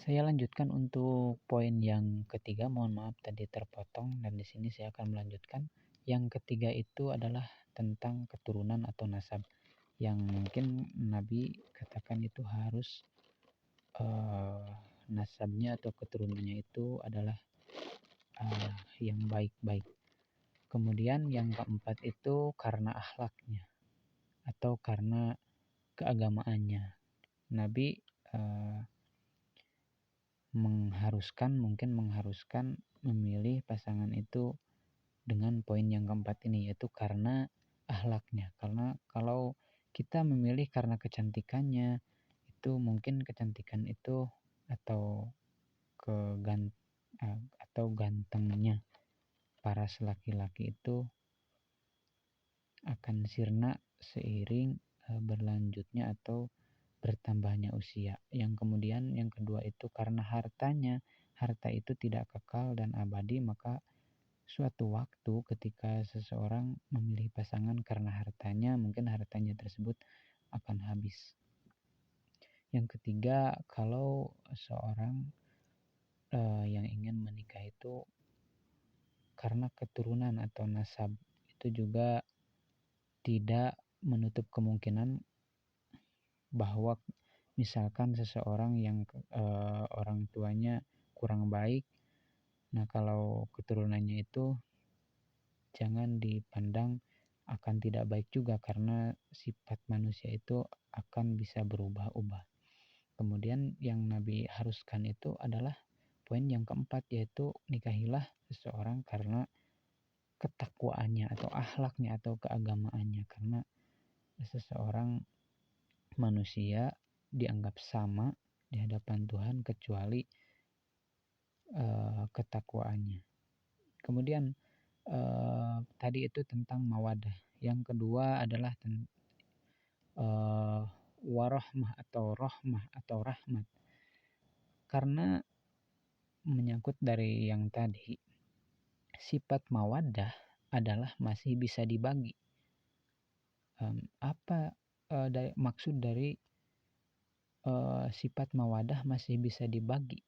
Saya lanjutkan untuk poin yang ketiga, mohon maaf tadi terpotong dan di sini saya akan melanjutkan. Yang ketiga itu adalah tentang keturunan atau nasab yang mungkin Nabi katakan itu harus eh, nasabnya atau keturunannya itu adalah yang baik-baik. Kemudian yang keempat itu karena akhlaknya atau karena keagamaannya. Nabi eh, mengharuskan memilih pasangan itu dengan poin yang keempat ini, yaitu karena akhlaknya. Karena kalau kita memilih karena kecantikannya, itu mungkin kecantikan itu atau atau gantengnya para laki-laki itu akan sirna seiring berlanjutnya atau bertambahnya usia. Yang kemudian yang kedua itu karena hartanya. Harta itu tidak kekal dan abadi, maka suatu waktu ketika seseorang memilih pasangan karena hartanya, mungkin hartanya tersebut akan habis. Yang ketiga, kalau seorang yang ingin menikah itu karena keturunan atau nasab, itu juga tidak menutup kemungkinan bahwa misalkan seseorang yang orang tuanya kurang baik, nah kalau keturunannya itu jangan dipandang akan tidak baik juga, karena sifat manusia itu akan bisa berubah-ubah. Kemudian yang Nabi haruskan itu adalah poin yang keempat, yaitu nikahilah seseorang karena ketakwaannya atau akhlaknya atau keagamaannya, karena seseorang manusia dianggap sama di hadapan Tuhan kecuali ketakwaannya. Kemudian tadi itu tentang mawadah. Yang kedua adalah warahmah atau rahmah atau rahmat. Karena menyangkut dari yang tadi, sifat mawadah adalah masih bisa dibagi. Apa maksud dari sifat mawadah masih bisa dibagi?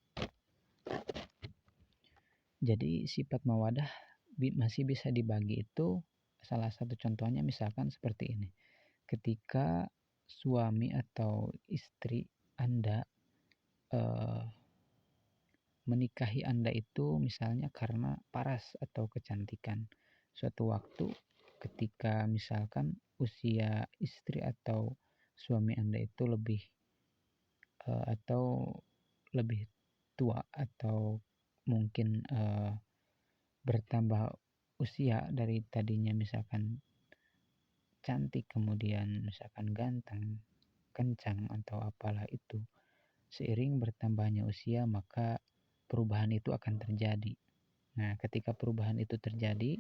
Jadi sifat mawadah masih bisa dibagi itu salah satu contohnya misalkan seperti ini. Ketika suami atau istri Anda menikahi Anda itu misalnya karena paras atau kecantikan. Suatu waktu ketika misalkan usia istri atau suami Anda itu lebih tua atau mungkin bertambah usia dari tadinya misalkan cantik kemudian misalkan ganteng, kencang atau apalah itu. Seiring bertambahnya usia maka perubahan itu akan terjadi. Nah, ketika perubahan itu terjadi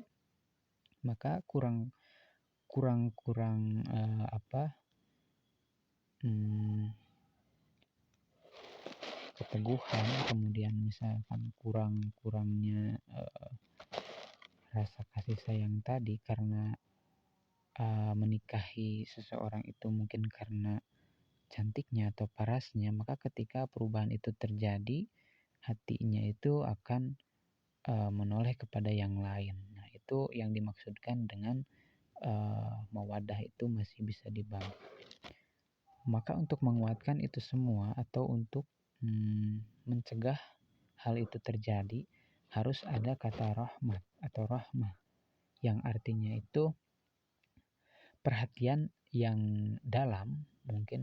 maka kurang keteguhan, kemudian misalkan kurangnya rasa kasih sayang tadi karena menikahi seseorang itu mungkin karena cantiknya atau parasnya, maka ketika perubahan itu terjadi, hatinya itu akan menoleh kepada yang lain. Nah, itu yang dimaksudkan dengan mawadah itu masih bisa dibagi. Maka untuk menguatkan itu semua atau untuk mencegah hal itu terjadi, harus ada kata rahmat atau rahmah yang artinya itu perhatian yang dalam, mungkin